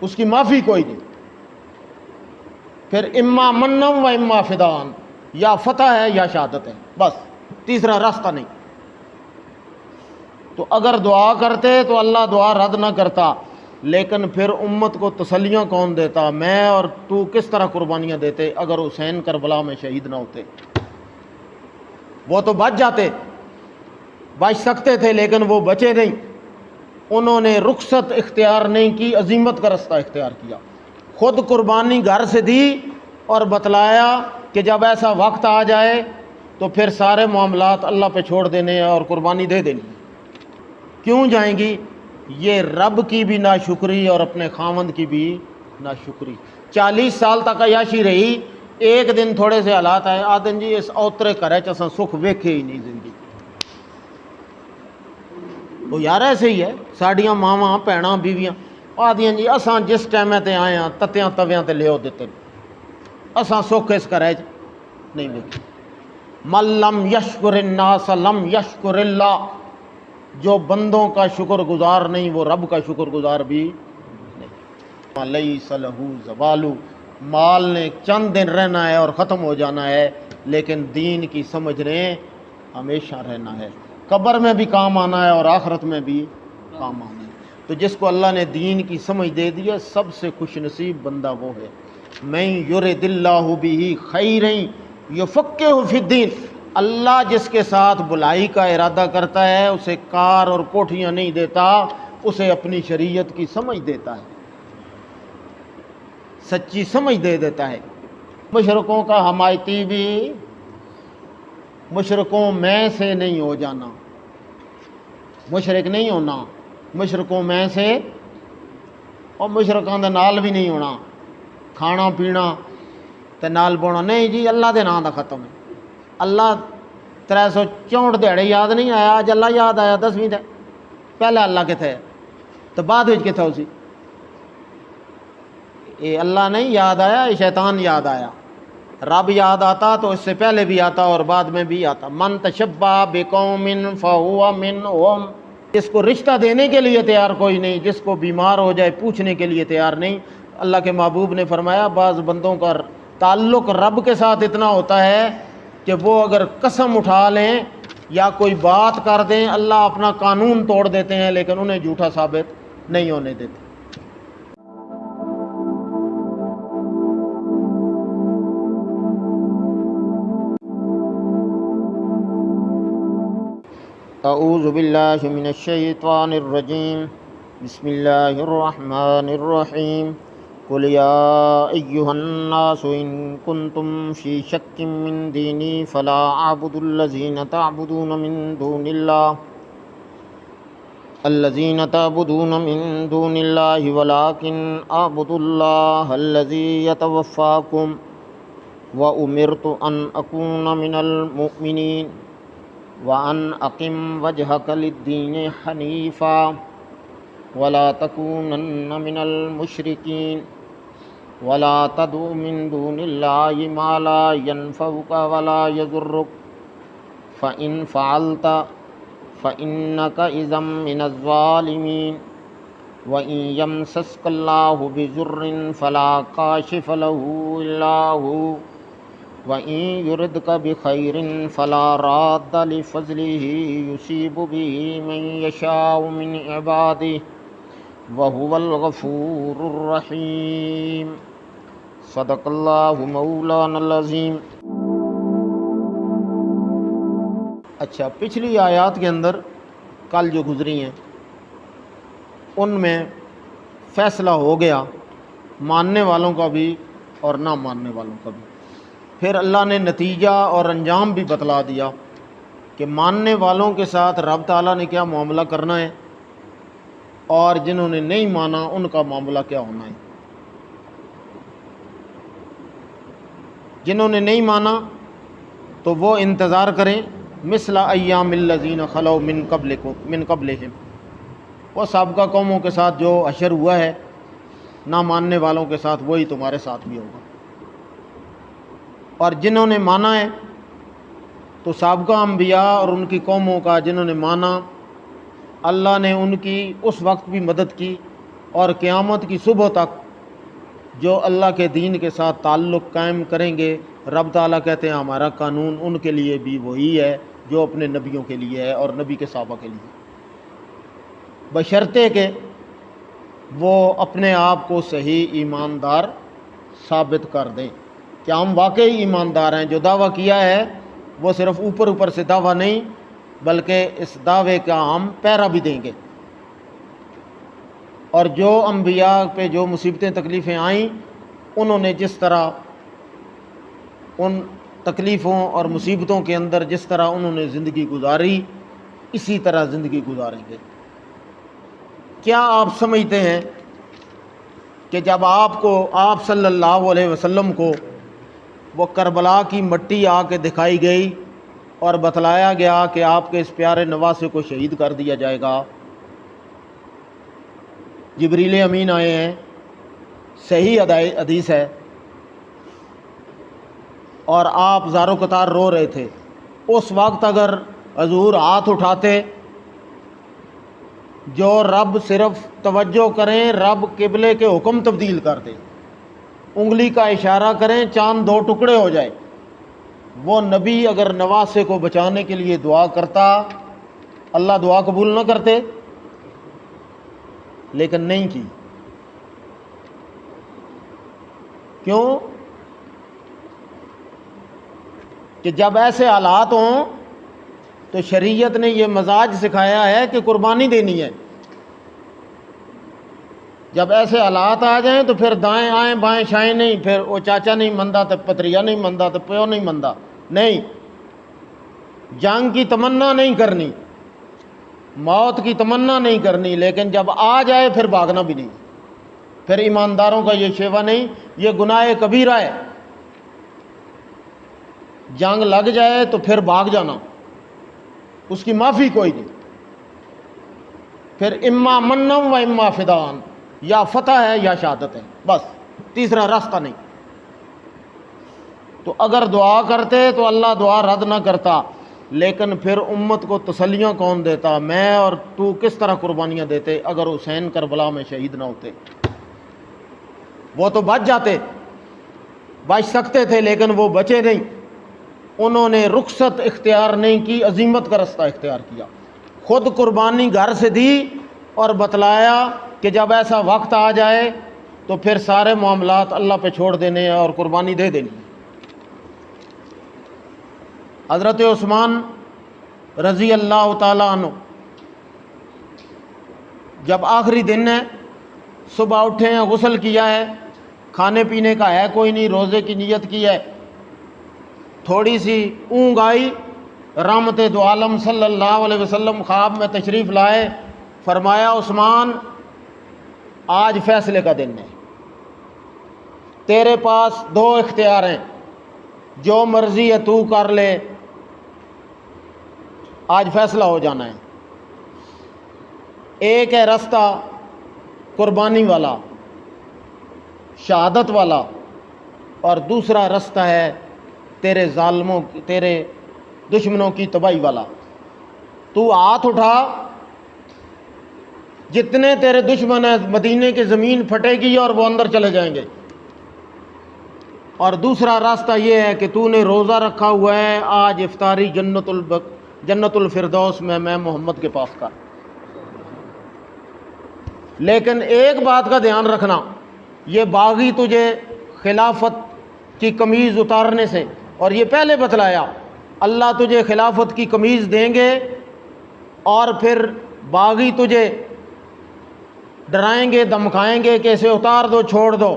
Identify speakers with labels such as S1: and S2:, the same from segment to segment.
S1: اس کی معافی کوئی نہیں. پھر اما منم و اما فدان، یا فتح ہے یا شہادت ہے، بس تیسرا راستہ نہیں. تو اگر دعا کرتے تو اللہ دعا رد نہ کرتا، لیکن پھر امت کو تسلیاں کون دیتا؟ میں اور تو کس طرح قربانیاں دیتے اگر حسین کربلا میں شہید نہ ہوتے؟ وہ تو بچ جاتے، بچ سکتے تھے لیکن وہ بچے نہیں. انہوں نے رخصت اختیار نہیں کی، عزیمت کا رستہ اختیار کیا. خود قربانی گھر سے دی اور بتلایا کہ جب ایسا وقت آ جائے تو پھر سارے معاملات اللہ پہ چھوڑ دینے اور قربانی دے دینی. کیوں جائیں گی؟ یہ رب کی بھی ناشکری اور اپنے خاوند کی بھی ناشکری. 40 سال تک عیاشی رہی، ایک دن تھوڑے سے حالات آئے، آدن جی اس اوترے کرے چساں سکھ ویکھے ہی نہیں زندگی. وہ یار ایسے ہی ہے، ساڑیاں ماواں بھیناں بیویاں آدیاں جی اساں جس ٹائمے تے آئے ہاں تتیاں تویاں تے لیو دیتے، اساں سکھ اس کرے نہیں ویکھی. من لم یشکر الناس لم یشکر اللہ، جو بندوں کا شکر گزار نہیں وہ رب کا شکر گزار بھی نہیں. لیس لہ زوال، مال نے چند دن رہنا ہے اور ختم ہو جانا ہے، لیکن دین کی سمجھ نے ہمیشہ رہنا ہے. قبر میں بھی کام آنا ہے اور آخرت میں بھی کام آنا ہے. تو جس کو اللہ نے دین کی سمجھ دے دی ہے سب سے خوش نصیب بندہ وہ ہے. من یرد اللہ بہ خیرا یفقہہ فی الدین، اللہ جس کے ساتھ بلائی کا ارادہ کرتا ہے اسے کار اور کوٹھیاں نہیں دیتا، اسے اپنی شریعت کی سمجھ دیتا ہے، سچی سمجھ دے دیتا ہے. مشرکوں کا حمایتی بھی مشرکوں میں سے نہیں ہو جانا، مشرک نہیں ہونا، مشرکوں میں سے، اور مشرکوں دے نال بھی نہیں ہونا، کھانا پینا تے نال بونا نہیں جی، اللہ دے نام دا ختم ہے. اللہ 364 دیہڑے یاد نہیں آیا، اج اللہ یاد آیا 10ویں تے، پہلے اللہ کتنے ہے تو بعد وچ کتنے ہو سی؟ یہ اللہ نہیں یاد آیا، یہ شیطان یاد آیا. رب یاد آتا تو اس سے پہلے بھی آتا اور بعد میں بھی آتا. من تشبہ بقوم فہو منہم، جس کو رشتہ دینے کے لیے تیار کوئی نہیں، جس کو بیمار ہو جائے پوچھنے کے لیے تیار نہیں. اللہ کے محبوب نے فرمایا بعض بندوں کا تعلق رب کے ساتھ اتنا ہوتا ہے کہ وہ اگر قسم اٹھا لیں یا کوئی بات کر دیں اللہ اپنا قانون توڑ دیتے ہیں لیکن انہیں جھوٹا ثابت نہیں ہونے دیتے. اعوذ باللہ من الشیطان الرجیم، بسم اللہ الرحمن الرحیم. قل یا ایہا الناس ان کنتم فی شک من دینی فلا اعبد الذین تعبدون من دون اللہ ولکن اعبد اللہ الذی یتوفاکم وامرت ان اکون من المؤمنین وَأَنْ أَقِمْ وَجْهَكَ لِلدِّينِ حَنِيفًا وَلَا تَكُونَنَّ مِنَ الْمُشْرِكِينَ وَلَا تَدْعُ مِن دُونِ اللَّهِ مَا لَا يَنفَعُكَ وَلَا يَضُرُّكَ فَإِنْ فَعَلْتَ فَإِنَّكَ إِذًا مِنَ الظَّالِمِينَ. وَإِنْ يَمْسَسْكَ اللَّهُ بِضُرٍّ فَلَا كَاشِفَ لَهُ إِلَّا هُوَ وَإِنْ يُرِدْكَ بِخَيْرٍ فَلَا رَادَّ لِفَضْلِهِ يُصِيبُ بِهِ مَن يَشَاءُ مِنْ عِبَادِهِ وَهُوَ الْغَفُورُ الرَّحِيمُ. صدق اللہ مولانا العظیم. اچھا، پچھلی آیات کے اندر کل جو گزری ہیں ان میں فیصلہ ہو گیا ماننے والوں کا بھی اور نہ ماننے والوں کا بھی. پھر اللہ نے نتیجہ اور انجام بھی بتلا دیا کہ ماننے والوں کے ساتھ رب تعالیٰ نے کیا معاملہ کرنا ہے اور جنہوں نے نہیں مانا ان کا معاملہ کیا ہونا ہے. جنہوں نے نہیں مانا تو وہ انتظار کریں مثل ایام الذین خلو من قبلہم، وہ سابقہ قوموں کے ساتھ جو حشر ہوا ہے نہ ماننے والوں کے ساتھ وہی تمہارے ساتھ بھی ہوگا. اور جنہوں نے مانا ہے تو سابقہ انبیاء اور ان کی قوموں کا جنہوں نے مانا اللہ نے ان کی اس وقت بھی مدد کی اور قیامت کی صبح تک جو اللہ کے دین کے ساتھ تعلق قائم کریں گے، رب تعالیٰ کہتے ہیں ہمارا قانون ان کے لیے بھی وہی ہے جو اپنے نبیوں کے لیے ہے اور نبی کے صحابہ کے لیے، بشرطے کہ وہ اپنے آپ کو صحیح ایماندار ثابت کر دیں کہ ہم واقعی ایماندار ہیں۔ جو دعویٰ کیا ہے وہ صرف اوپر اوپر سے دعویٰ نہیں، بلکہ اس دعوے کا ہم پیرا بھی دیں گے۔ اور جو انبیاء پہ جو مصیبتیں تکلیفیں آئیں، انہوں نے جس طرح ان تکلیفوں اور مصیبتوں کے اندر جس طرح انہوں نے زندگی گزاری، اسی طرح زندگی گزاریں گے۔ کیا آپ سمجھتے ہیں کہ جب آپ صلی اللہ علیہ وسلم کو وہ کربلا کی مٹی آ کے دکھائی گئی اور بتلایا گیا کہ آپ کے اس پیارے نواسے کو شہید کر دیا جائے گا، جبریل امین آئے ہیں، صحیح حدیث ہے، اور آپ زار و قطار رو رہے تھے، اس وقت اگر حضور ہاتھ اٹھاتے، جو رب صرف توجہ کریں، رب قبلے کے حکم تبدیل کر دے، انگلی کا اشارہ کریں، چاند دو ٹکڑے ہو جائے، وہ نبی اگر نواسے کو بچانے کے لیے دعا کرتا، اللہ دعا قبول نہ کرتے؟ لیکن نہیں کی۔ کیوں؟ کہ جب ایسے حالات ہوں تو شریعت نے یہ مزاج سکھایا ہے کہ قربانی دینی ہے۔ جب ایسے حالات آ جائیں تو پھر دائیں آئیں بائیں شائیں نہیں، پھر وہ چاچا نہیں مندا تو پتریا نہیں مندا تو پیو نہیں مندا، نہیں، جنگ کی تمنا نہیں کرنی، موت کی تمنا نہیں کرنی، لیکن جب آ جائے پھر بھاگنا بھی نہیں۔ پھر ایمانداروں کا یہ شیوا نہیں، یہ گناہ کبیرہ ہے۔ جنگ لگ جائے تو پھر بھاگ جانا، اس کی معافی کوئی نہیں۔ پھر اما منم و اما فدان، یا فتح ہے یا شہادت ہے، بس تیسرا راستہ نہیں۔ تو اگر دعا کرتے تو اللہ دعا رد نہ کرتا، لیکن پھر امت کو تسلیاں کون دیتا؟ میں اور تو کس طرح قربانیاں دیتے اگر حسین کربلا میں شہید نہ ہوتے؟ وہ تو بچ جاتے، بچ سکتے تھے، لیکن وہ بچے نہیں۔ انہوں نے رخصت اختیار نہیں کی، عزیمت کا رستہ اختیار کیا، خود قربانی گھر سے دی اور بتلایا کہ جب ایسا وقت آ جائے تو پھر سارے معاملات اللہ پہ چھوڑ دینے ہیں اور قربانی دے دینی۔ حضرت عثمان رضی اللہ تعالیٰ عنہ جب آخری دن ہے، صبح اٹھے ہیں، غسل کیا ہے، کھانے پینے کا ہے کوئی نہیں، روزے کی نیت کی ہے، تھوڑی سی اونگ آئی، رحمت دو عالم صلی اللہ علیہ وسلم خواب میں تشریف لائے، فرمایا عثمان آج فیصلے کا دن ہے، تیرے پاس دو اختیار ہیں، جو مرضی ہے تو کر لے، آج فیصلہ ہو جانا ہے۔ ایک ہے رستہ قربانی والا، شہادت والا، اور دوسرا رستہ ہے تیرے ظالموں تیرے دشمنوں کی تباہی والا۔ تو ہاتھ اٹھا، جتنے تیرے دشمن ہیں مدینے کی زمین پھٹے گی اور وہ اندر چلے جائیں گے، اور دوسرا راستہ یہ ہے کہ تو نے روزہ رکھا ہوا ہے، آج افطاری جنت الفردوس میں محمد کے پاس کر۔ لیکن ایک بات کا دھیان رکھنا، یہ باغی تجھے خلافت کی قمیض اتارنے سے، اور یہ پہلے بتلایا اللہ تجھے خلافت کی قمیض دیں گے، اور پھر باغی تجھے ڈرائیں گے دمکائیں گے کہ اسے اتار دو چھوڑ دو،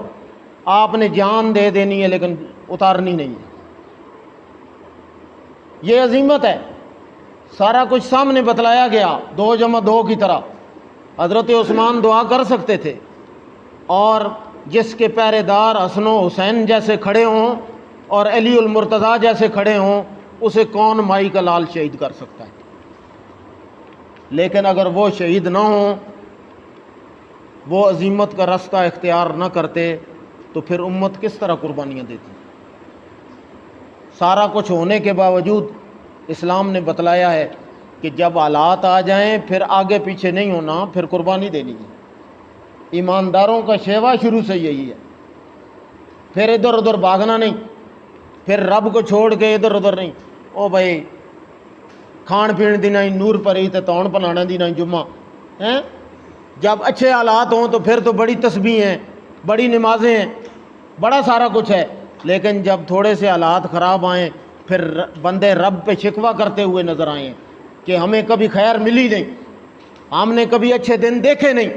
S1: آپ نے جان دے دینی ہے لیکن اتارنی نہیں ہے۔ یہ عظیمت ہے، سارا کچھ سامنے بتلایا گیا، 2+2 کی طرح۔ حضرت عثمان دعا کر سکتے تھے، اور جس کے پہرے دار حسن و حسین جیسے کھڑے ہوں اور علی المرتضیٰ جیسے کھڑے ہوں، اسے کون مائی کا لال شہید کر سکتا ہے؟ لیکن اگر وہ شہید نہ ہوں، وہ عظیمت کا رستہ اختیار نہ کرتے، تو پھر امت کس طرح قربانیاں دیتی؟ سارا کچھ ہونے کے باوجود اسلام نے بتلایا ہے کہ جب حالات آ جائیں پھر آگے پیچھے نہیں ہونا، پھر قربانی دینی ہے۔ ایمانداروں کا شیوا شروع سے یہی ہے. پھر ادھر ادھر بھاگنا نہیں، پھر رب کو چھوڑ کے ادھر ادھر نہیں. او بھائی کھان پین دی نہیں نور پری تے تون پلانے دی نہیں جمعہ ہیں. جب اچھے حالات ہوں تو پھر تو بڑی تسبیح ہیں، بڑی نمازیں ہیں، بڑا سارا کچھ ہے. لیکن جب تھوڑے سے حالات خراب آئیں پھر بندے رب پہ شکوہ کرتے ہوئے نظر آئیں کہ ہمیں کبھی خیر ملی نہیں، ہم نے کبھی اچھے دن دیکھے نہیں.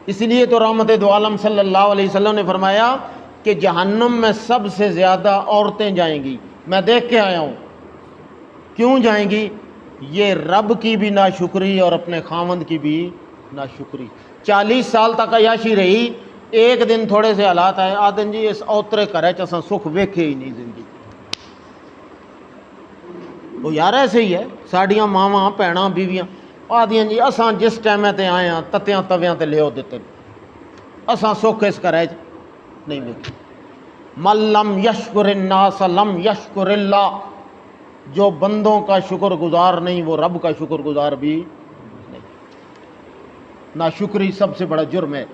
S1: اس لیے تو رحمت دو عالم صلی اللہ علیہ وسلم نے فرمایا کہ جہنم میں سب سے زیادہ عورتیں جائیں گی. میں دیکھ کے آیا ہوں. کیوں جائیں گی؟ یہ رب کی بھی ناشکری اور اپنے خاوند کی بھی ناشکری. 40 سال تک عیاشی رہی، ایک دن تھوڑے سے حالات آئے، آدن جی اس اوترے کرے چ سکھ ویکھے ہی نہیں زندگی. وہ یار ایسے ہی ہے ساڈیاں ماواں بھیناں بیویاں آدیاں جی اساں جس ٹائمے تے آئے ہاں تتیاں تویاں تے لیو دیتے، اساں سکھ اس کرے نہیں ویکھے. من لم یشکر الناس لم یشکر اللہ. جو بندوں کا شکر گزار نہیں وہ رب کا شکر گزار بھی نہیں. ناشکری سب سے بڑا جرم ہے.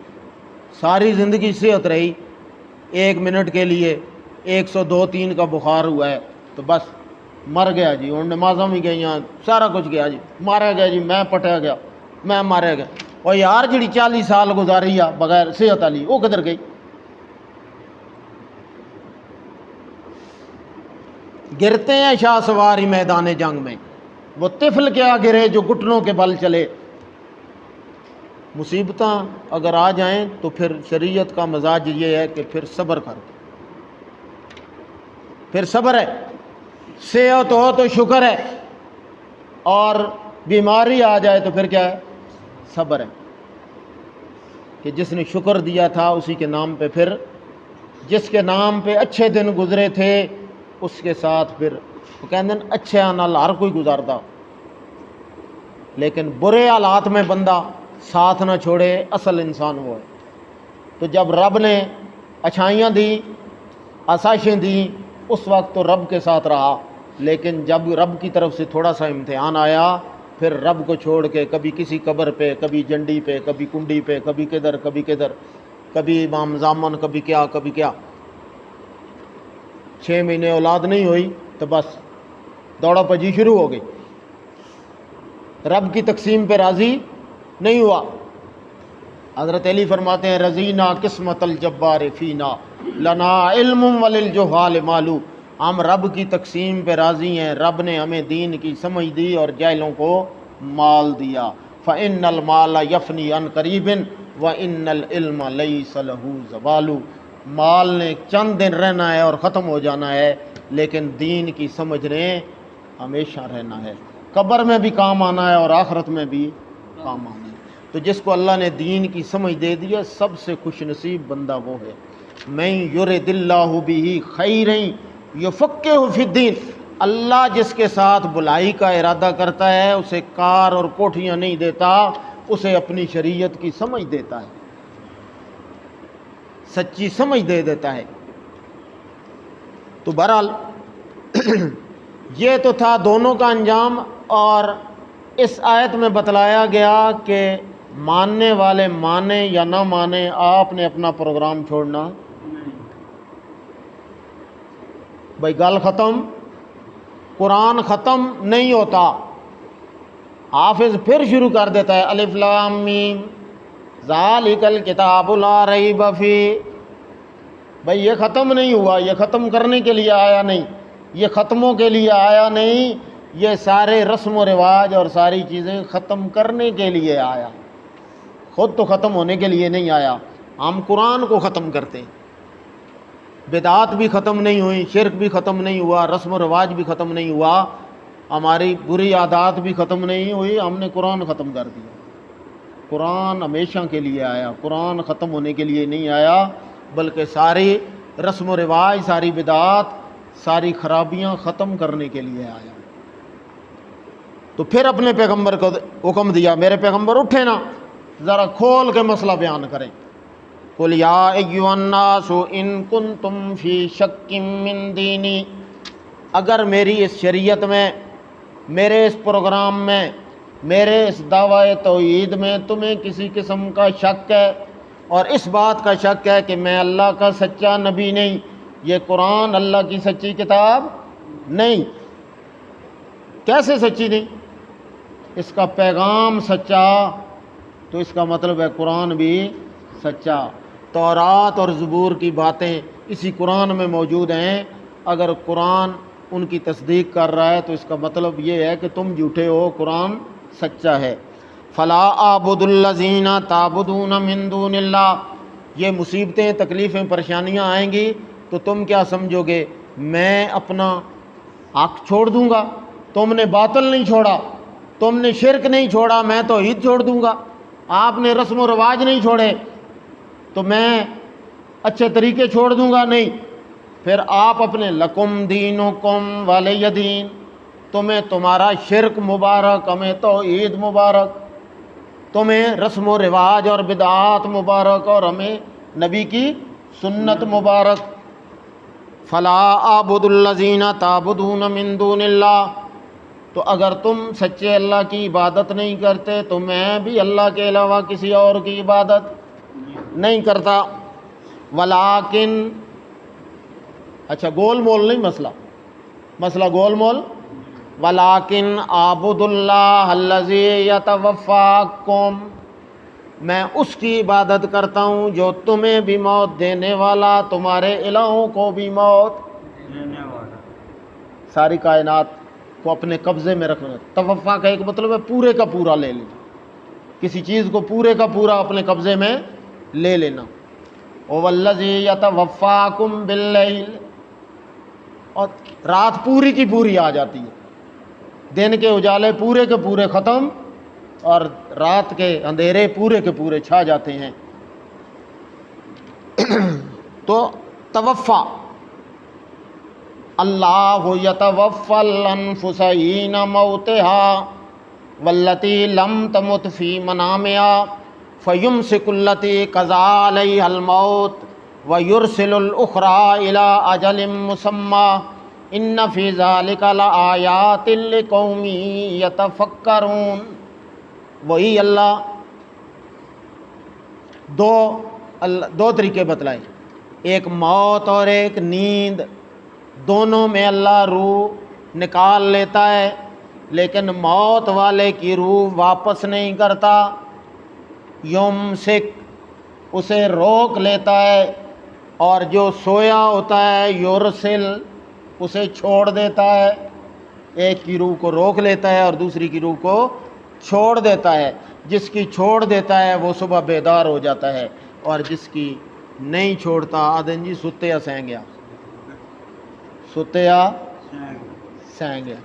S1: ساری زندگی صحت رہی، 1 منٹ کے لیے 102-3 کا بخار ہوا ہے تو بس مر گیا جی. ہوں نمازاں بھی گئیاں، سارا کچھ گیا جی، مارا گیا جی، میں پٹیا گیا، میں ماریا گیا. اور یار جڑی 40 سال گزاری آ بغیر صحت والی وہ کدھر گئی؟ گرتے ہیں شاہ سواری میدان جنگ میں، وہ طفل کیا گرے جو گھٹنوں کے بل چلے. مصیبتاں اگر آ جائیں تو پھر شریعت کا مزاج یہ ہے کہ پھر صبر کر، پھر صبر ہے. صحت ہو تو شکر ہے، اور بیماری آ جائے تو پھر کیا ہے؟ صبر ہے. کہ جس نے شکر دیا تھا اسی کے نام پہ پھر جس کے نام پہ اچھے دن گزرے تھے اس کے ساتھ پھر وہ کہتے ہیں اچھے نال ہر کوئی گزارتا، لیکن برے حالات میں بندہ ساتھ نہ چھوڑے اصل انسان وہ ہے. تو جب رب نے اچھائیاں دی، آسائشیں دیں، اس وقت تو رب کے ساتھ رہا. لیکن جب رب کی طرف سے تھوڑا سا امتحان آیا پھر رب کو چھوڑ کے کبھی کسی قبر پہ، کبھی جنڈی پہ، کبھی کنڈی پہ، کبھی کدھر کبھی کدھر، کبھی امام زامن، کبھی کیا کبھی کیا. 6 مہینے اولاد نہیں ہوئی تو بس دوڑا پجی شروع ہو گئی. رب کی تقسیم پہ راضی نہیں ہوا. حضرت علی فرماتے ہیں رضینا قسمت الجبار فینا لنا علم وللجہال مالو. ہم رب کی تقسیم پہ راضی ہیں، رب نے ہمیں دین کی سمجھ دی اور جاہلوں کو مال دیا. فإن المال یفنی عن قریب وإن العلم لیس لہ زوال. مال نے چند دن رہنا ہے اور ختم ہو جانا ہے، لیکن دین کی سمجھ نے ہمیشہ رہنا ہے. قبر میں بھی کام آنا ہے اور آخرت میں بھی کام آنا ہے. تو جس کو اللہ نے دین کی سمجھ دے دی ہے سب سے خوش نصیب بندہ وہ ہے. من یرد اللہ بہ خیرا یفقہہ فی الدین. اللہ جس کے ساتھ بلائی کا ارادہ کرتا ہے اسے کار اور کوٹھیاں نہیں دیتا، اسے اپنی شریعت کی سمجھ دیتا ہے، سچی سمجھ دے دیتا ہے. تو بہرحال یہ تو تھا دونوں کا انجام. اور اس آیت میں بتلایا گیا کہ ماننے والے مانے یا نہ مانے، آپ نے اپنا پروگرام چھوڑنا. بھائی گل ختم. قرآن ختم نہیں ہوتا، حافظ پھر شروع کر دیتا ہے الف لام میم ذالک الکتاب لا ریب فیہ. بھائی یہ ختم نہیں ہوا، یہ ختم کرنے کے لیے آیا نہیں، یہ ختموں کے لیے آیا نہیں، یہ سارے رسم و رواج اور ساری چیزیں ختم کرنے کے لیے آیا، خود تو ختم ہونے کے لیے نہیں آیا. ہم قرآن کو ختم کرتے ہیں. بدعات بھی ختم نہیں ہوئی، شرک بھی ختم نہیں ہوا، رسم و رواج بھی ختم نہیں ہوا، ہماری بری عادات بھی ختم نہیں ہوئی، ہم نے قرآن ختم کر دیا. قرآن ہمیشہ کے لیے آیا، قرآن ختم ہونے کے لیے نہیں آیا، بلکہ ساری رسم و رواج، ساری بدعات، ساری خرابیاں ختم کرنے کے لیے آیا. تو پھر اپنے پیغمبر کو حکم دیا میرے پیغمبر اٹھے نا، ذرا کھول کے مسئلہ بیان کریں. قل یا ایھا الناس ان کنتم فی شک من دینی. اگر میری اس شریعت میں، میرے اس پروگرام میں میرے اس دعوی توحید میں تمہیں کسی قسم کا شک ہے اور اس بات کا شک ہے کہ میں اللہ کا سچا نبی نہیں، یہ قرآن اللہ کی سچی کتاب نہیں۔ کیسے سچی نہیں؟ اس کا پیغام سچا، تو اس کا مطلب ہے قرآن بھی سچا۔ تورات اور زبور کی باتیں اسی قرآن میں موجود ہیں، اگر قرآن ان کی تصدیق کر رہا ہے تو اس کا مطلب یہ ہے کہ تم جھوٹے ہو، قرآن سچا ہے۔ فلا اعبد الذین تعبدون من دون اللہ، یہ مصیبتیں، تکلیفیں، پریشانیاں آئیں گی تو تم کیا سمجھو گے میں اپنا حق چھوڑ دوں گا؟ تم نے باطل نہیں چھوڑا، تم نے شرک نہیں چھوڑا، میں توحید چھوڑ دوں گا۔ آپ نے رسم و رواج نہیں چھوڑے تو میں اچھے طریقے چھوڑ دوں گا؟ نہیں۔ پھر آپ اپنے لکم دینکم ولی دین، تمہیں تمہارا شرک مبارک، ہمیں توحید مبارک، تمہیں رسم و رواج اور بدعات مبارک اور ہمیں نبی کی سنت مبارک۔ فلا اعبد الذین تعبدون من دون اللہ، تو اگر تم سچے اللہ کی عبادت نہیں کرتے تو میں بھی اللہ کے علاوہ کسی اور کی عبادت نہیں کرتا۔ ولیکن، اچھا گول مول نہیں مسئلہ گول مول، ولیکن اعبد اللہ الذی یتوفاکم، میں اس کی عبادت کرتا ہوں جو تمہیں بھی موت دینے والا، تمہارے الہوں کو بھی موت دینے والا۔ ساری کائنات کو اپنے قبضے میں رکھنا۔ توفا کا ایک مطلب ہے پورے کا پورا لے لینا، کسی چیز کو پورے کا پورا اپنے قبضے میں لے لینا۔ وَالَّذِي يَتَوَفَّاكُم بِاللَّيْلِ، اور رات پوری کی پوری آ جاتی ہے، دن کے اجالے پورے کے پورے ختم اور رات کے اندھیرے پورے کے پورے چھا جاتے ہیں۔ تو توفا، اللہ یتوفی الانفس حین موتها واللتی لم تمت فی منامها فیمسک التی قضی علیہا الموت ویرسل الاخری الی اجل مسمی ان فی ذلک لآیات لقوم یتفکرون۔ وہی اللہ دو طریقے بتلائے، ایک موت اور ایک نیند، دونوں میں اللہ روح نکال لیتا ہے، لیکن موت والے کی روح واپس نہیں کرتا، یمسک، اسے روک لیتا ہے، اور جو سویا ہوتا ہے یرسل، اسے چھوڑ دیتا ہے۔ ایک کی روح کو روک لیتا ہے اور دوسری کی روح کو چھوڑ دیتا ہے۔ جس کی چھوڑ دیتا ہے وہ صبح بیدار ہو جاتا ہے، اور جس کی نہیں چھوڑتا آدن جی ستے یا سیں گیا، ستے یا سیں گیا۔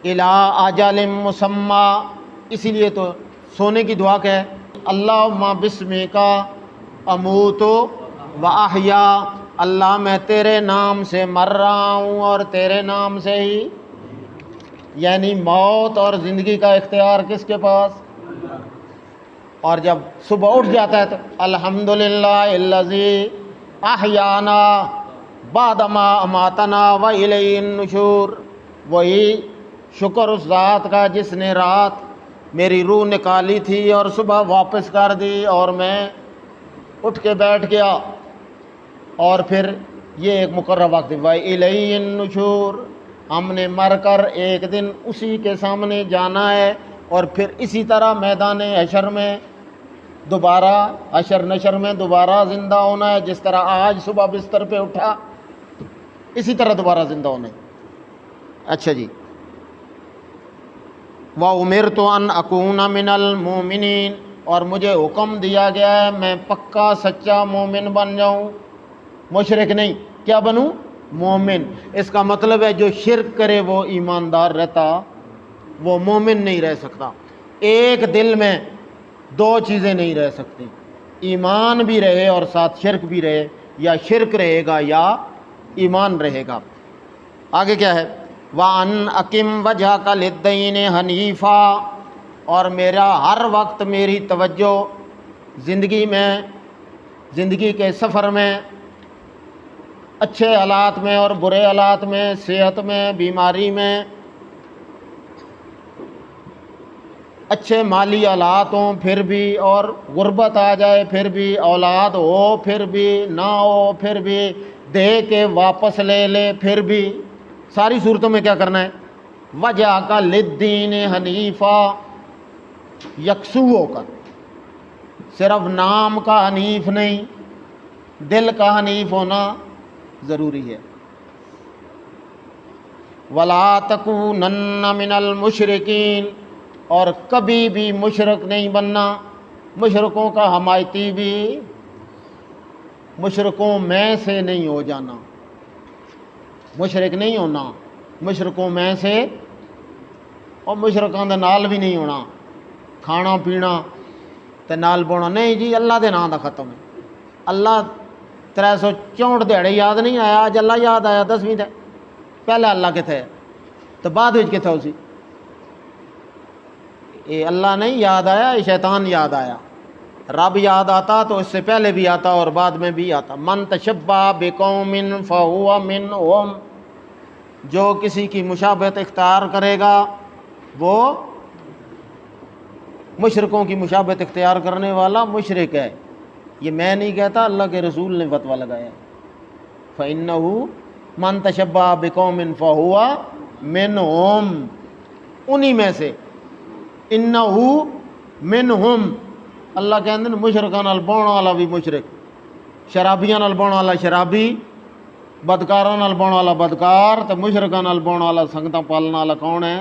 S1: الا اجل مسمی، اسی لیے تو سونے کی دعا کہ اللہم بسمک اموت و احیا، اللہ میں تیرے نام سے مر رہا ہوں اور تیرے نام سے ہی، یعنی موت اور زندگی کا اختیار کس کے پاس؟ اور جب صبح اٹھ جاتا ہے تو الحمدللہ الذی احیانا بعد ما اماتنا والیہ النشور، وہی شکر اس ذات کا جس نے رات میری روح نکالی تھی اور صبح واپس کر دی اور میں اٹھ کے بیٹھ گیا، اور پھر یہ ایک مقررہ وقت والیہ النشور، ہم نے مر کر ایک دن اسی کے سامنے جانا ہے، اور پھر اسی طرح میدان حشر میں دوبارہ، حشر نشر میں دوبارہ زندہ ہونا ہے، جس طرح آج صبح بستر پہ اٹھا اسی طرح دوبارہ زندہ ہونا ہے۔ اچھا جی، وَأُمِرْتُ أَنْ أَكُونَ مِنَ الْمُؤْمِنِينَ، اور مجھے حکم دیا گیا ہے میں پکا سچا مومن بن جاؤں، مشرک نہیں، کیا بنوں؟ مومن۔ اس کا مطلب ہے جو شرک کرے وہ ایماندار رہتا، وہ مومن نہیں رہ سکتا۔ ایک دل میں دو چیزیں نہیں رہ سکتی، ایمان بھی رہے اور ساتھ شرک بھی رہے، یا شرک رہے گا یا ایمان رہے گا۔ آگے کیا ہے؟ وَأَنْ أَقِمْ وَجْهَكَ لِلدِّينِ حَنِيفًا، اور میرا ہر وقت میری توجہ زندگی میں، زندگی کے سفر میں، اچھے حالات میں اور برے حالات میں، صحت میں، بیماری میں، اچھے مالی آلات ہوں پھر بھی، اور غربت آ جائے پھر بھی، اولاد ہو پھر بھی، نہ ہو پھر بھی، دے کے واپس لے لے پھر بھی، ساری صورتوں میں کیا کرنا ہے؟ وجہ کا للدین حنیفہ، یکسو ہو کر، صرف نام کا حنیف نہیں، دل کا حنیف ہونا ضروری ہے۔ وَلَا تَكُونَنَّ مِنَ الْمُشْرِكِينَ، اور کبھی بھی مشرک نہیں بننا، مشرکوں کا حمایتی بھی، مشرکوں میں سے نہیں ہو جانا، مشرک نہیں ہونا، مشرکوں میں سے، اور مشرکوں دے نال بھی نہیں ہونا، کھانا پینا تے نال بونا نہیں جی، اللہ دے نام دا ختم ہے۔ اللہ 364 دیہڑے یاد نہیں آیا، اج اللہ یاد آیا 10ویں تے، پہلے اللہ کتنے ہے تو بعد وچ کتنے ہو سی؟ یہ اللہ نہیں یاد آیا، یہ شیطان یاد آیا۔ رب یاد آتا تو اس سے پہلے بھی آتا اور بعد میں بھی آتا۔ من تشبہ بقوم فہو منہم، جو کسی کی مشابہت اختیار کرے گا وہ مشرکوں کی مشابہت اختیار کرنے والا مشرک ہے۔ یہ میں نہیں کہتا، اللہ کے رسول نے فتویٰ لگایا۔ فَإِنَّهُ مَن تَشَبَّهَ بِقَوْمٍ فَهُوَ مِنْهُمْ، انہی میں سے، انہو منہم، اللہ کہندے نے مشرکاں نال بہن والا بھی مشرک، شرابیاں نال بہن والا شرابی، بدکاراں نال بہن والا بدکار، تے مشرکاں نال بہن والا سنگتاں پالن والا کون ہے؟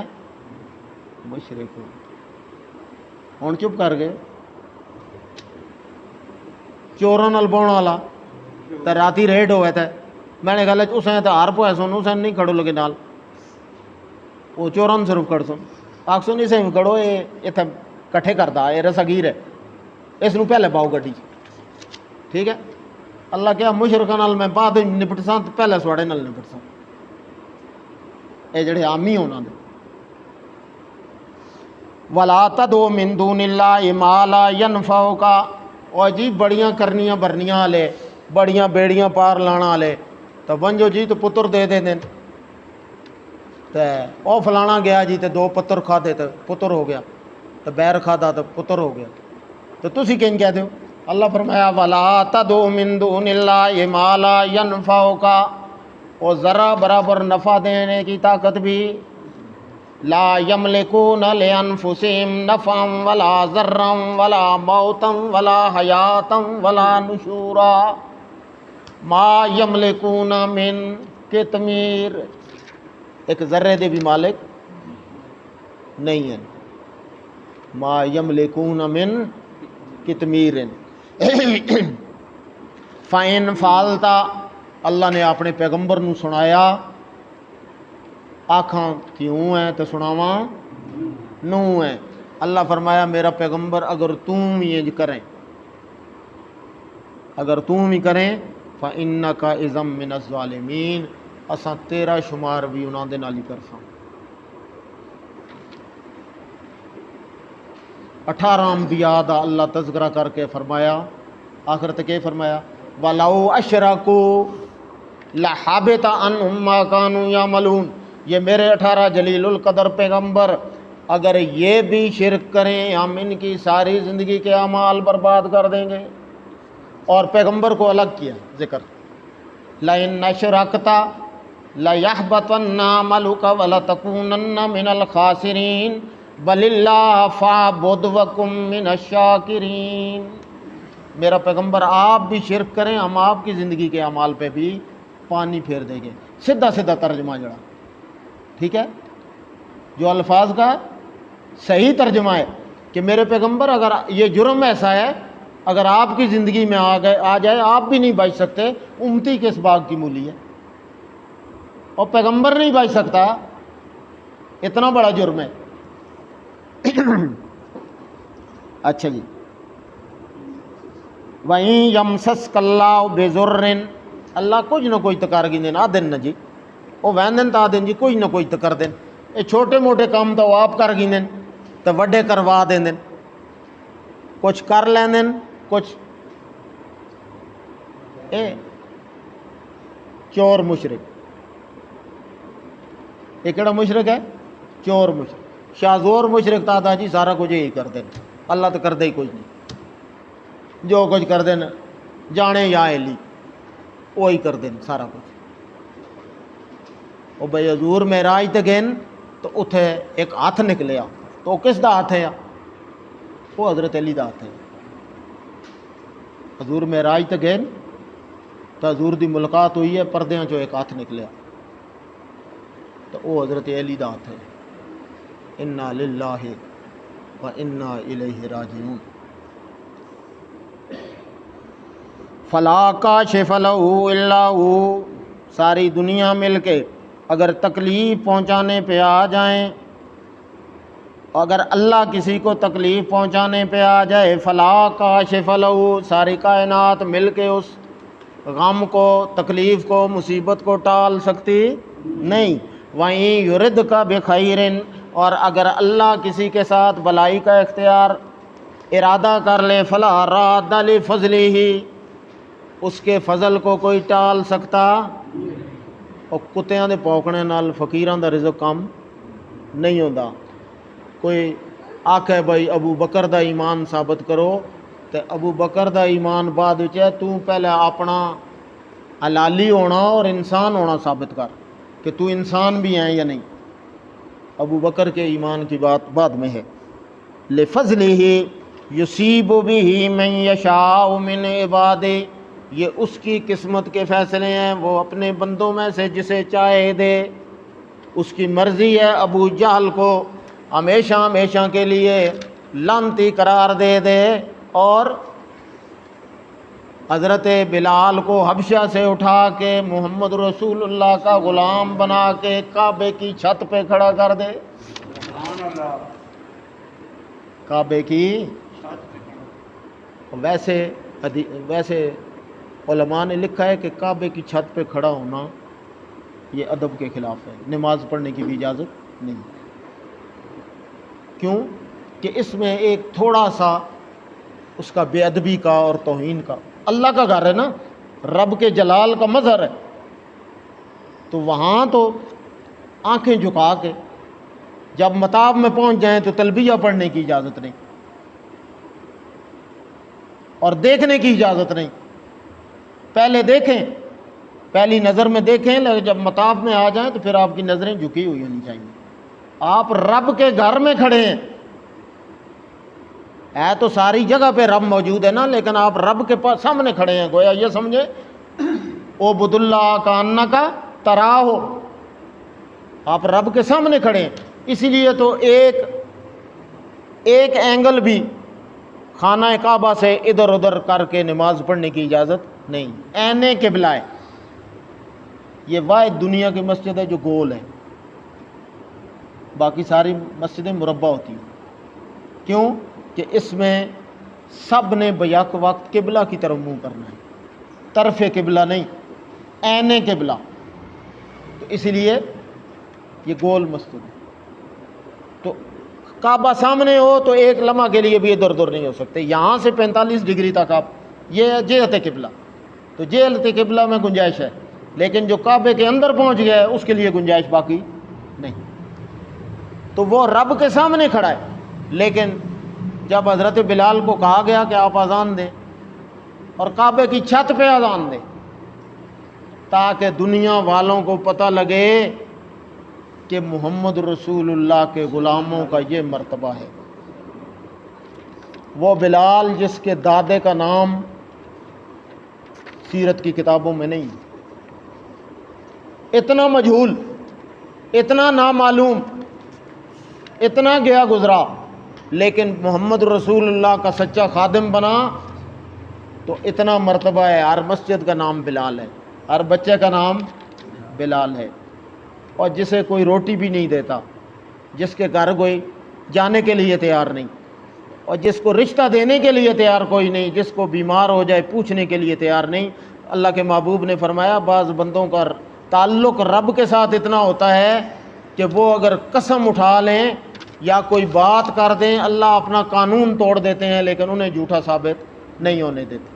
S1: مشرک۔ ہن چپ کر گئے۔ چوراں نال بہن والا تے راتی ریڈ ہوئے تے میں نے گل اسیں تے ہار پوئے سن، اسیں نہیں کھڑو لگے نال، وہ چوراں صرف کھڑ سن، آخ سن اسے بھی کھڑو، یہ اتنے کٹھے کردا، یہ رساگیر ہے، اس نو پہلے پاؤ گڈی، ٹھیک ہے؟ اللہ کیا مشرکاں نال میں بعد نپٹساں تے پہلے سواڑے نال نپٹساں، اے جڑے عامی انہاں دے۔ وَلَا تَدْعُ مِن دُونِ اللَّهِ مَا لَا يَنفَعُكَ، اور جی بڑیاں کرنیاں برنیاں والے، بڑیاں بیڑیاں پار لانا والے تو بنجو جی تو پتر دے دیں تے او فلانا گیا جی تے 2 پتر کھادے تو پتر ہو گیا، تو بیر کھادا تو پتر ہو گیا، تو تسی کہیں کہہ دو؟ اللہ فرمایا وَلَا تَدْعُ مِن دُونِ اللَّهِ مَا لَا يَنفَعُكَ، اور ذرا برابر نفع دینے کی طاقت بھی، لا یملکون لانفسہم نفعا ولا ضرا ولا موتا ولا حیاتا ولا نشورا، ما یملکون من قطمیر، ایک ذرے دے بھی مالک نہیں ہیں، ما یملکون من قطمیر۔ فَإِن فَعَلْتَ، اللہ نے اپنے پیغمبر نو سنایا، آکھاں کیوں ہے تو سناواں نو ہے۔ اللہ فرمایا میرا پیغمبر اگر تم یہ کریں، اگر تم ہی کریں، فَإِنَّكَ إِذًا مِّنَ الظَّالِمِينَ، اساں تیرا شمار بھی انہاں دے نال ہی کرساں۔ 18 انبیاء دا اللہ تذکرہ کر کے فرمایا، آخر تک یہ فرمایا وَلَوْ أَشْرَكُوا لَحَبِطَ عَنْهُمْ مَا كَانُوا يَعْمَلُونَ، یہ میرے 18 جلیل القدر پیغمبر اگر یہ بھی شرک کریں ہم ان کی ساری زندگی کے اعمال برباد کر دیں گے۔ اور پیغمبر کو الگ کیا ذکر، لَإِنْ أَشْرَكْتَ لَيَحْبَطَنَّ عَمَلُكَ وَلَتَكُونَنَّ مِنَ الْخَاسِرِينَ بَلِ اللَّهَ فَاعْبُدْ وَكُن مِّنَ الشَّاكِرِينَ۔ میرا پیغمبر آپ بھی شرک کریں ہم آپ کی زندگی کے اعمال پہ بھی پانی پھیر دیں گے۔ سیدھا سیدھا ترجمہ جڑا، ٹھیک ہے؟ جو الفاظ کا صحیح ترجمہ ہے کہ میرے پیغمبر اگر یہ جرم ایسا ہے اگر آپ کی زندگی میں آ جائے آپ بھی نہیں بچ سکتے، امتی کس باغ کی مولی ہے، اور پیغمبر نہیں بچ سکتا، اتنا بڑا جرم ہے۔ اچھا جی، وَإِن يَمْسَسْكَ اللَّهُ بِضُرٍّ، اللہ کچھ نہ کچھ تکار گی دین آ دن جی، وہ وین دن تا دن جی کچھ نہ کچھ تکر دین، یہ چھوٹے موٹے کام تو آپ کر گی دین تو وڈے کروا دیں دین، کچھ کر لین دین کچھ اے چور مشرک، یہ کہڑا مشرک ہے؟ چور مشرک، شاہ زور مشرک تا جی سارا کچھ یہی کر دیں، اللہ تو کر دے ہی کچھ نہیں، جو کچھ کر دیں جانے یا علی وہی کر دیں سارا کچھ۔ وہ بھائی حضور معراج تے گئے تو اتھے ایک ہاتھ نکلیا، تو کس دا ہاتھ ہے؟ وہ حضرت علی دا ہاتھ ہے۔ حضور معراج تے گئے تو حضور دی ملاقات ہوئی ہے، پردیاں چو ایک ہاتھ نکلیا تو وہ حضرت علی دا ہاتھ ہے۔ انا للہ و انا الیہ راجعون۔ فلا کاشف لہ الا ہو، ساری دنیا مل کے اگر تکلیف پہنچانے پہ آ جائیں، اگر اللہ کسی کو تکلیف پہنچانے پہ آ جائے، فلا کاشف لہ، ساری کائنات مل کے اس غم کو، تکلیف کو، مصیبت کو ٹال سکتی نہیں۔ وَإِن يُرِدْكَ بِخَيْرٍ، اور اگر اللہ کسی کے ساتھ بلائی کا اختیار ارادہ کر لے، فلا راد لفضلہ، اس کے فضل کو کوئی ٹال سکتا۔ اور کتیاں دے پوکنے نال فقیراں دا رزق کم نہیں ہوندا۔ کوئی آکھے بھائی ابو بکر دا ایمان ثابت کرو، تے ابو بکر دا ایمان بعد وچ ہے، تو پہلے اپنا حلالی ہونا اور انسان ہونا ثابت کر کہ تو انسان بھی ہے یا نہیں۔ ابو بکر کے ایمان کی بات بعد میں ہے۔ لفضلہ یصیب بہ من یشاء من عبادہ، یہ اس کی قسمت کے فیصلے ہیں، وہ اپنے بندوں میں سے جسے چاہے دے، اس کی مرضی ہے۔ ابو جہل کو ہمیشہ ہمیشہ کے لیے لعنتی قرار دے دے، اور حضرت بلال کو حبشہ سے اٹھا کے محمد رسول اللہ کا غلام بنا کے کعبے کی چھت پہ کھڑا کر دے۔ کعبے کی ویسے علماء نے لکھا ہے کہ کعبے کی چھت پہ کھڑا ہونا یہ ادب کے خلاف ہے، نماز پڑھنے کی بھی اجازت نہیں۔ کیوں کہ اس میں ایک تھوڑا سا اس کا بے ادبی کا اور توہین کا، اللہ کا گھر ہے نا، رب کے جلال کا مظہر ہے، تو وہاں تو آنکھیں جھکا کے جب مطاف میں پہنچ جائیں تو تلبیہ پڑھنے کی اجازت نہیں اور دیکھنے کی اجازت نہیں۔ پہلے دیکھیں، پہلی نظر میں دیکھیں، لیکن جب مطاف میں آ جائیں تو پھر آپ کی نظریں جھکی ہوئی ہونی چاہیے۔ آپ رب کے گھر میں کھڑے ہیں، ہے تو ساری جگہ پہ رب موجود ہے نا، لیکن آپ رب کے پاس سامنے کھڑے ہیں، گویا یہ سمجھے عبد اللہ کا انا کا ترا ہو، آپ رب کے سامنے کھڑے ہیں۔ اسی لیے تو ایک اینگل بھی خانہ کعبہ سے ادھر ادھر کر کے نماز پڑھنے کی اجازت نہیں۔ عین قبلہ ہے، یہ واحد دنیا کی مسجد ہے جو گول ہے، باقی ساری مسجدیں مربع ہوتی ہیں۔ کیوں کہ اس میں سب نے بیک وقت قبلہ کی طرف منہ کرنا ہے، طرف قبلہ نہیں، عین قبلہ، تو اسی لیے یہ گول مسجد ہے۔ تو کعبہ سامنے ہو تو ایک لمحہ کے لیے بھی ادھر ادھر نہیں ہو سکتے، یہاں سے 45 ڈگری تک آپ، یہ جہت قبلہ، تو جہت قبلہ میں گنجائش ہے، لیکن جو کعبے کے اندر پہنچ گیا ہے اس کے لیے گنجائش باقی نہیں۔ تو وہ رب کے سامنے کھڑا ہے، لیکن جب حضرت بلال کو کہا گیا کہ آپ اذان دیں اور کعبے کی چھت پہ اذان دیں تاکہ دنیا والوں کو پتہ لگے کہ محمد رسول اللہ کے غلاموں کا یہ مرتبہ ہے، وہ بلال جس کے دادے کا نام سیرت کی کتابوں میں نہیں، اتنا مجہول، اتنا نامعلوم، اتنا گیا گزرا، لیکن محمد رسول اللہ کا سچا خادم بنا تو اتنا مرتبہ ہے۔ ہر مسجد کا نام بلال ہے، ہر بچے کا نام بلال ہے، اور جسے کوئی روٹی بھی نہیں دیتا، جس کے گھر کوئی جانے کے لیے تیار نہیں، اور جس کو رشتہ دینے کے لیے تیار کوئی نہیں، جس کو بیمار ہو جائے پوچھنے کے لیے تیار نہیں۔ اللہ کے محبوب نے فرمایا بعض بندوں کا تعلق رب کے ساتھ اتنا ہوتا ہے کہ وہ اگر قسم اٹھا لیں یا کوئی بات کر دیں اللہ اپنا قانون توڑ دیتے ہیں، لیکن انہیں جھوٹا ثابت نہیں ہونے دیتے۔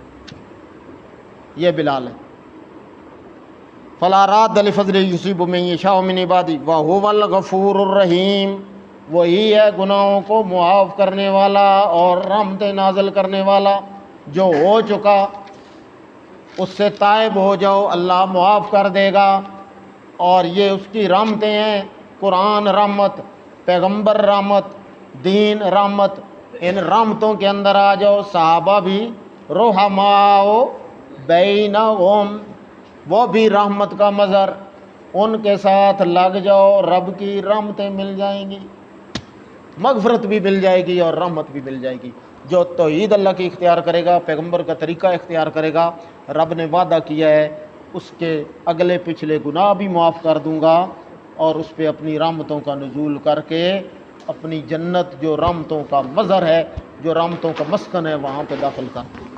S1: یہ بلال ہے۔ فلا راد لفضل یصیب من یشاء من عبادہ وہو الغفور الرحیم۔ وہی ہے گناہوں کو معاف کرنے والا اور رحمتیں نازل کرنے والا۔ جو ہو چکا اس سے تائب ہو جاؤ، اللہ معاف کر دے گا، اور یہ اس کی رحمتیں ہیں۔ قرآن رحمت، پیغمبر رحمت، دین رحمت، ان رحمتوں کے اندر آ جاؤ۔ صحابہ بھی رحماء بینہم، وہ بھی رحمت کا مظہر، ان کے ساتھ لگ جاؤ، رب کی رحمتیں مل جائیں گی، مغفرت بھی مل جائے گی اور رحمت بھی مل جائے گی۔ جو توحید اللہ کی اختیار کرے گا، پیغمبر کا طریقہ اختیار کرے گا، رب نے وعدہ کیا ہے اس کے اگلے پچھلے گناہ بھی معاف کر دوں گا، اور اس پہ اپنی رحمتوں کا نزول کر کے اپنی جنت جو رحمتوں کا مظہر ہے، جو رحمتوں کا مسکن ہے، وہاں پہ داخل کر دوں گا۔